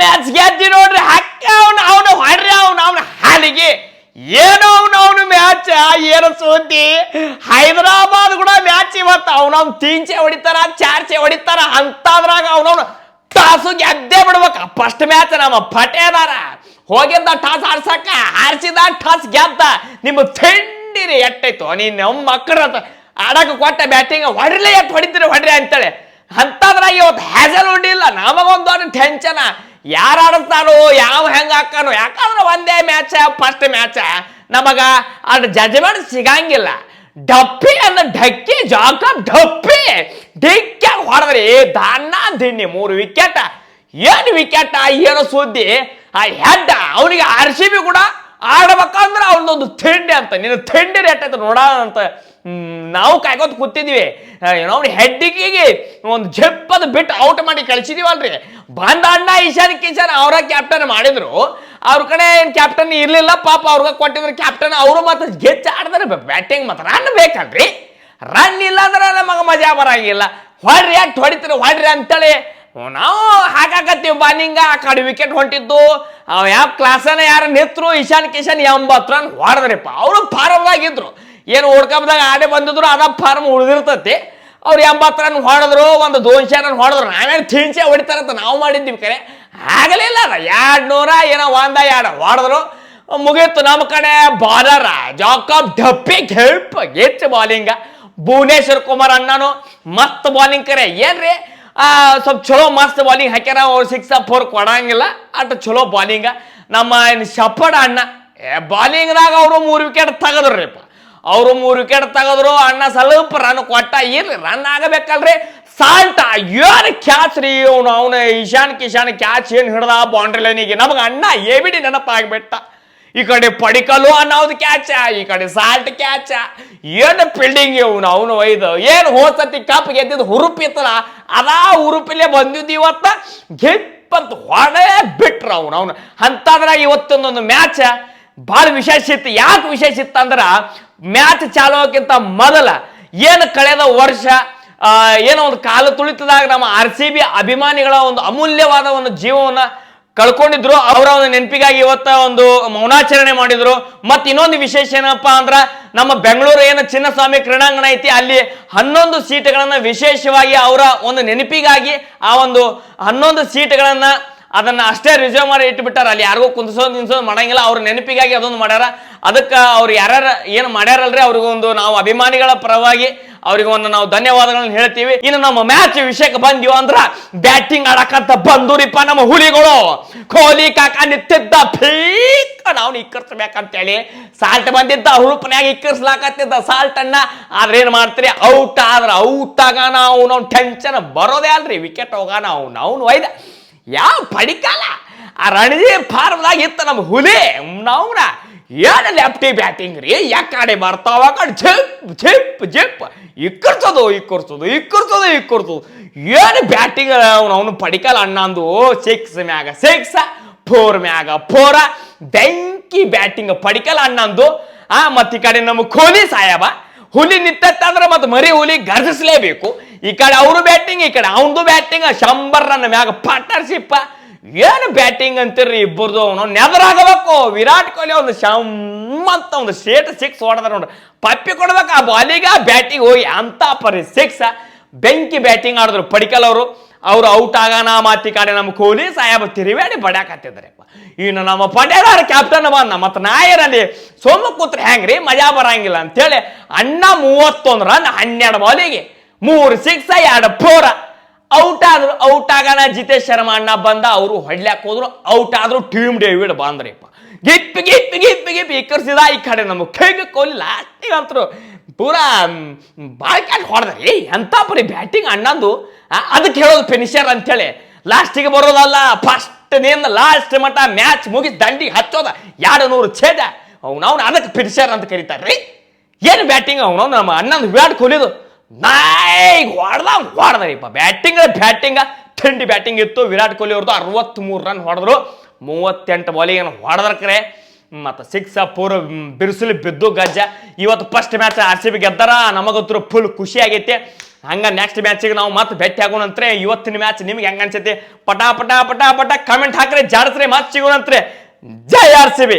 Match ಗೆದ್ದಿ ನೋಡ್ರಿ ಹಕ್ಕ ಅವನು ಹೊಡ್ರಿ ಅವನ ಹಾಲಿಗೆ ಏನೋ ಅವನು ಮ್ಯಾಚ್ ಏನು ಸುದ್ದಿ ಹೈದರಾಬಾದ್ ಕೂಡ ಮ್ಯಾಚ್ ಇವತ್ತು ಅವನವ್ನು ತೀನ್ಚೆ ಹೊಡಿತಾರ ಚಾರ್ಚೆ ಹೊಡಿತಾರ ಅಂತದ್ರಾಗ ಅವನವ್ನು ಟಾಸು ಗೆದ್ದೇ ಬಿಡ್ಬೇಕ ಫಸ್ಟ್ ಮ್ಯಾಚ್ ನಮ್ಮ ಪಟೇದಾರ ಹೋಗಿದ್ದ ಟಾಸ್ ಆಡ್ಸಕ್ಕ ಆರ್ಸಿದ ಟಾಸ್ ಗೆದ್ದ ನಿಮ್ಮ ಥಂಡಿರಿ ಎಟ್ಟೈತು ನೀನ್ ನಮ್ಮ ಮಕ್ಕಳ ಆಡಕ್ಕೆ ಕೊಟ್ಟ ಬ್ಯಾಟಿಂಗ್ ಹೊಡ್ರಲೇ ಎಟ್ಟು ಹೊಡಿತೀರಿ ಅಂತೇಳಿ ಅಂತದ್ರಾಗ ಇವತ್ತು ಹ್ಯಾಸಲ್ ಹೊಡಿಲ್ಲ ನಮಗೊಂದು ಟೆನ್ಷನ್ ಯಾರು ಆಡಿಸ್ತಾರೋ ಯಾವ ಹೆಂಗ ಹಾಕಾನೋ ಯಾಕಂದ್ರೆ ಒಂದೇ ಮ್ಯಾಚ್ ಫಸ್ಟ್ ಮ್ಯಾಚ್ ನಮಗ ಅದು ಜಜ್ಮೆಂಟ್ ಸಿಗಂಗಿಲ್ಲ ಡಪ್ಪಿ ಅಂದ್ರೆ ಢಕ್ಕಿ ಜಾಕಬ್ ಡಪ್ಪಿ ಡಿಕ್ಕ ಹೊಡೆದ್ರಿ ದಾನ ದಿನ್ನಿ 3 ವಿಕೆಟ್ ಏನು ವಿಕೆಟ್ ಏನೋ ಸುದ್ದಿ ಆ ಹೆಡ್ ಅವನಿಗೆ RCB ಕೂಡ ಆಡ್ಬೇಕಂದ್ರೆ ಅವನೊಂದು ಥಂಡಿ ಅಂತ ನೀನು ಥಂಡಿ ರೇಟ್ ಆಯ್ತು ನೋಡ ಅಂತ ನಾವು ಕಾಯ್ಕೋತ ಕೂತಿದ್ವಿ ಅವ್ನ ಹೆಡ್ಡಿಗೆ ಒಂದು ಜಪ್ಪದ ಬಿಟ್ಟು ಔಟ್ ಮಾಡಿ ಕಳಿಸಿದೀವಲ್ರಿ ಬಂದ ಅಣ್ಣ ಈಶಾನ್ ಕಿಶನ್ ಅವರ ಕ್ಯಾಪ್ಟನ್ ಮಾಡಿದ್ರು ಅವ್ರ ಕಡೆ ಏನ್ ಕ್ಯಾಪ್ಟನ್ ಇರ್ಲಿಲ್ಲ ಪಾಪ ಅವ್ರಿಗೆ ಕೊಟ್ಟಿದ್ರು ಕ್ಯಾಪ್ಟನ್ ಅವರು ಮತ್ತೆ ಗೆಚ್ಚ ಆಡಿದ್ರೆ ಬ್ಯಾಟಿಂಗ್ ಮತ್ತೆ ರನ್ ಬೇಕಲ್ರಿ ರನ್ ಇಲ್ಲ ಅಂದ್ರೆ ನಮಗೆ ಮಜಾ ಬರಂಗಿಲ್ಲ ಹೊಡ್ರಿ ಅಟ್ ಹೊಡಿತೀರಿ ಹೊಡ್ರಿ ಅಂತೇಳಿ ನಾವು ಹಾಕಾಕತ್ತೀವಿ ಬಾಲಿಂಗ ಆ ಕಡೆ ವಿಕೆಟ್ ಹೊಂಟಿದ್ದು ಯಾವ ಕ್ಲಾಸನ ಯಾರು ನಿತ್ರು ಈಶಾನ್ ಕಿಶನ್ 80 ರನ್ ಹೊಡೆದ್ರಿಪ್ಪ ಅವರು ಫಾರ್ಮ್ದಾಗಿದ್ರು ಏನು ಕಪ್ದಾಗ ಆಡೇ ಬಂದಿದ್ರು ಅದ ಫಾರ್ಮ್ ಉಳಿದಿರ್ತತಿ ಅವ್ರು 80 ರನ್ ಹೊಡೆದ್ರು ಒಂದು 200 ರನ್ ಹೊಡೆದ್ರು ನಾವೇನು ತಿಂಚೆ ಹೊಡಿತಾರಂತ ನಾವು ಮಾಡಿದ್ದೀವಿ ಕರೆ ಆಗಲಿಲ್ಲ ಅದ 200 ಏನೋ 100 ಹೊಡೆದ್ರು ಮುಗೀತು ನಮ್ಮ ಕಡೆ ಬಾಲರ ಜಾಕಬ್ ಡಪ್ಪಿ ಗೆಚ್ಚ ಬಾಲಿಂಗ ಭುವನೇಶ್ವರ್ ಕುಮಾರ್ ಅಣ್ಣನು ಮಸ್ತ್ ಬಾಲಿಂಗ್ ಕರೆ ಏನ್ರಿ ಸ್ವಲ್ಪ ಚಲೋ ಮಸ್ತ್ ಬಾಲಿಂಗ್ ಹಾಕ್ಯಾರ ಅವ್ರು 6 4 ಕೊಡಂಗಿಲ್ಲ ಅಟ್ ಚಲೋ ಬಾಲಿಂಗ ನಮ್ಮ ಶಪಡ ಅಣ್ಣ ಬಾಲಿಂಗ್ದಾಗ ಅವರು 3 ವಿಕೆಟ್ ತೆಗದ್ರಿಪ್ಪ ಅವರು 3 ವಿಕೆಟ್ ತೆಗೆದ್ರು ಅಣ್ಣ ಸ್ವಲ್ಪ ರನ್ ಕೊಟ್ಟ ಇರ್ಲಿ ರನ್ ಆಗಬೇಕಲ್ರಿ ಸಾಲ್ಟ ಏನು ಕ್ಯಾಚ್ ರೀ ಅವನು ಈಶಾನ್ ಕಿಶಾನ್ ಕ್ಯಾಚ್ ಏನು ಹಿಡ್ದ ಬೌಂಡ್ರಿ ಲೈನಿಗೆ ನಮಗೆ ಅಣ್ಣ ಬಿಡಿ ನೆನಪಾಗ್ಬಿಟ್ಟ ಈ ಕಡೆ ಪಡಿಕಲು ಅನ್ನೋದು ಕ್ಯಾಚ ಈ ಕಡೆ ಸಾಲ್ಟ್ ಕ್ಯಾಚ ಏನು ಫೀಲ್ಡಿಂಗ್ ಅವನು ಒಯ್ದು ಏನು ಹೋಸತಿ ಕಪ್ ಗೆದ್ದಿದ್ದು ಹುರುಪಿತ್ತಲ್ಲ ಅದಾ ಹುರುಪಿಲೆ ಬಂದಿದ್ದು ಇವತ್ತ ಗೆಪ್ಪಂತ ಹೊಡೆ ಬಿಟ್ರ ಅವನು ಅಂತಂದ್ರೆ ಇವತ್ತೊಂದೊಂದು ಮ್ಯಾಚ್ ಭಾಳ ವಿಶೇಷ ಇತ್ತು ಯಾಕೆ ವಿಶೇಷ ಇತ್ತು ಅಂದ್ರೆ ಮ್ಯಾಚ್ ಚಾಲು ಆಗೋಕ್ಕಿಂತ ಮೊದಲ ಏನು ಕಳೆದ ವರ್ಷ ಏನೋ ಒಂದು ಕಾಲು ತುಳಿತದಾಗ ನಮ್ಮ RCB ಅಭಿಮಾನಿಗಳ ಒಂದು ಅಮೂಲ್ಯವಾದ ಒಂದು ಜೀವವನ್ನ ಕಳ್ಕೊಂಡಿದ್ರು ಅವರ ಒಂದು ನೆನಪಿಗಾಗಿ ಇವತ್ತ ಒಂದು ಮೌನಾಚರಣೆ ಮಾಡಿದ್ರು ಮತ್ತೆ ಇನ್ನೊಂದು ವಿಶೇಷ ಏನಪ್ಪಾ ಅಂದ್ರ ನಮ್ಮ ಬೆಂಗಳೂರು ಏನು ಚಿನ್ನಸ್ವಾಮಿ ಕ್ರೀಡಾಂಗಣ ಐತಿ ಅಲ್ಲಿ 11 ಸೀಟ್ಗಳನ್ನ ವಿಶೇಷವಾಗಿ ಅವರ ಒಂದು ನೆನಪಿಗಾಗಿ ಆ ಒಂದು 11 ಸೀಟ್ಗಳನ್ನ ಅದನ್ನ ಅಷ್ಟೇ ರಿಸರ್ವ್ ಮಾಡಿ ಇಟ್ಬಿಟ್ಟಾರ ಅಲ್ಲಿ ಯಾರಿಗೂ ಕುಂದಿಸೋದು ಮಾಡಂಗಿಲ್ಲ ಅವ್ರ ನೆನಪಿಗಾಗಿ ಅದೊಂದು ಮಾಡ್ಯಾರ ಅದಕ್ಕೆ ಅವ್ರು ಯಾರ್ಯಾರು ಏನು ಮಾಡ್ಯಾರಲ್ರಿ ಅವ್ರಿಗೊಂದು ನಾವು ಅಭಿಮಾನಿಗಳ ಪರವಾಗಿ ಅವ್ರಿಗೆ ಒಂದು ನಾವು ಧನ್ಯವಾದಗಳನ್ನ ಹೇಳ್ತೀವಿ ಇನ್ನು ನಮ್ಮ ಮ್ಯಾಚ್ ವಿಷಯಕ್ಕೆ ಬಂದಿವ ಅಂದ್ರ ಬ್ಯಾಟಿಂಗ್ ಆಡಕಂತ ಬಂದೂರಿಪ್ಪ ನಮ್ಮ ಹುಲಿಗಳು ಕೊಹ್ಲಿ ಕಾಕ ನಿಂತಿದ್ದ ಫೀಕ್ ನಾವು ಇಕ್ಕರ್ಸ್ಬೇಕಂತೇಳಿ ಸಾಲ್ಟ್ ಬಂದಿದ್ದ ಹುರುಪನ್ಯಾಗ ಇಕ್ಕರ್ಸ್ಲಾಕತ್ತಿದ್ದ ಸಾಲ್ಟ್ ಅನ್ನ ಆದ್ರೆ ಏನ್ ಮಾಡ್ತೀರಿ ಔಟ್ ಆದ್ರ ಔಟ್ ಆಗಾನ ಅವ್ನು ಟೆನ್ಷನ್ ಬರೋದೇ ಅಲ್ರಿ ವಿಕೆಟ್ ಹೋಗಾನ ಅವ್ನು ಒಯ್ದ ಯಾವ ಪಡಿಕಾಲ ಆ ರಣಜಿ ಫಾರ್ಮ್ದಾಗ ಇತ್ತು ನಮ್ಮ ಹುಲಿ ನಾವ್ನ ಏನು ಲೆಫ್ಟಿ ಬ್ಯಾಟಿಂಗ್ ರೀ ಯಾಕಡೆ ಬರ್ತಾವ ಕಡೆ ಜಿಪ್ ಇಕ್ಕರ್ಸೋದು ಏನು ಬ್ಯಾಟಿಂಗ್ ಅವನು ಪಡಿಕಲ್ ಅಣ್ಣಂದು 6 ಮ್ಯಾಗ 6 4 ಮ್ಯಾಗ 4 ಬೆಂಕಿ ಬ್ಯಾಟಿಂಗ್ ಪಡಿಕಲ್ ಅಣ್ಣಂದು ಮತ್ತೆ ಈ ಕಡೆ ನಮ್ಮ ಕೊಹ್ಲಿ ಸಾಹೇಬ ಹುಲಿ ನಿಂತಂದ್ರೆ ಮತ್ತೆ ಮರಿ ಹುಲಿ ಗರ್ಜಿಸ್ಲೇಬೇಕು ಈ ಕಡೆ ಅವರು ಬ್ಯಾಟಿಂಗ್ ಈ ಕಡೆ ಅವನದು ಬ್ಯಾಟಿಂಗ್ 100 ರನ್ ಮ್ಯಾಗ ಪಾರ್ಟ್ನರ್ಶಿಪ್ ಏನು ಬ್ಯಾಟಿಂಗ್ ಅಂತೀರ್ರಿ ಇಬ್ಬರದು ಅವನು ನೆದರಾಗಬೇಕು ವಿರಾಟ್ ಕೊಹ್ಲಿ ಒಂದು ಶಮ್ಮಂತ ಒಂದು ಸ್ಟೇಟ್ 6 ಹೊಡೆದ ನೋಡ್ರಿ ಪಪ್ಪಿ ಕೊಡ್ಬೇಕು ಆ ಬಾಲಿಗ ಬ್ಯಾಟಿಂಗ್ ಹೋಗಿ ಅಂತ ಪರಿ 6 ಬೆಂಕಿ ಬ್ಯಾಟಿಂಗ್ ಆಡಿದ್ರು ಪಡಿಕಲ್ ಅವರು ಔಟ್ ಆಗಾನ ಮಾತಿ ಕಡೆ ನಮ್ಮ ಕೊಹ್ಲಿ ಸಾಹೇಬ ತಿರುವೇಡಿ ಬಡ್ಯಾಕತ್ತಿದ್ರಪ್ಪ ಇನ್ನು ನಮ್ಮ ಪಟೇದಾರ ಕ್ಯಾಪ್ಟನ್ ಬಂದ ಮತ್ತೆ ನಾಯರಲ್ಲಿ ಸೋಮ ಕೂತ್ರೆ ಹೆಂಗ್ರಿ ಮಜಾ ಬರಂಗಿಲ್ಲ ಅಂತೇಳಿ ಅಣ್ಣ 31 ರನ್ 12 ಬಾಲಿಗೆ 3 6 2 4 ಔಟ್ ಆಗಾನ ಜಿತೇಶ್ ಶರ್ಮಾ ಅಣ್ಣ ಬಂದ ಅವರು ಹೊಡ್ಲಾಕ್ ಹೋದ್ರು ಔಟ್ ಆದ್ರು ಟೀಮ್ ಡೇವಿಡ್ ಬಂದ್ರಿಪ್ಪ ಗಿಪ್ಪಿ ಇಕ್ಕರ್ಸಿದ ಈ ಕಡೆ ನಮ್ಮ ಕೊಹ್ಲಿ ಲಾಸ್ಟಿಗೆ ಅಂತರು ಪೂರಾ ಭಾಳ ಕ್ಯಾಟ್ ಹೊಡೆದ್ರಿ ಎಂತ ಪರಿ ಬ್ಯಾಟಿಂಗ್ ಅಣ್ಣಂದು ಅದಕ್ಕೆ ಹೇಳೋದು ಫಿನಿಷರ್ ಅಂತೇಳಿ ಲಾಸ್ಟಿಗೆ ಬರೋದಲ್ಲ ಫಸ್ಟ್ ನೇಮ್ ಲಾಸ್ಟ್ ಮಟ್ಟ ಮ್ಯಾಚ್ ಮುಗಿಸಿ ದಂಡಿಗೆ ಹಚ್ಚೋದ 200 ಛೇದ ಅವನು ಅದಕ್ಕೆ ಫಿನಿಷರ್ ಅಂತ ಕರೀತಾರ್ರಿ ಏನು ಬ್ಯಾಟಿಂಗ್ ಅವನು ನಮ್ಮ ಅಣ್ಣಂದು ವಿರಾಟ್ ಕೊಹ್ಲಿದು ನಾಯಿಗ್ ಹೊಡೆದ್ರಿಪ್ಪ ಬ್ಯಾಟಿಂಗ್ ಥಂಡಿ ಬ್ಯಾಟಿಂಗ್ ಇತ್ತು ವಿರಾಟ್ ಕೊಹ್ಲಿ ಅವ್ರದ್ದು 63 ರನ್ ಹೊಡೆದ್ರು 38 ಬಾಲಿಗೆ ಹೊಡೆದ್ರಕ್ರೆ ಮತ್ತು 6 4 ಬಿರುಸಲಿ ಬಿದ್ದು ಗಜ್ಜ ಇವತ್ತು ಫಸ್ಟ್ ಮ್ಯಾಚ್ RCB ಗೆದ್ದಾರ ನಮಗಂತೂ ಫುಲ್ ಖುಷಿ ಆಗೈತೆ ಹಂಗ ನೆಕ್ಸ್ಟ್ ಮ್ಯಾಚಿಗೆ ನಾವು ಮತ್ತೆ ಭೇಟಿ ಆಗೋಣಂತ್ರೆ. ಇವತ್ತಿನ ಮ್ಯಾಚ್ ನಿಮ್ಗೆ ಹೆಂಗ ಅನ್ಸೈತಿ ಪಟಾ ಪಟಾ ಪಟಾ ಪಟಾ ಕಮೆಂಟ್ ಹಾಕ್ರಿ, ಜಾಡಸ್ರಿ, ಮತ್ತೆ ಸಿಗೋಣಂತ್ರೆ. ಜೈ RCB.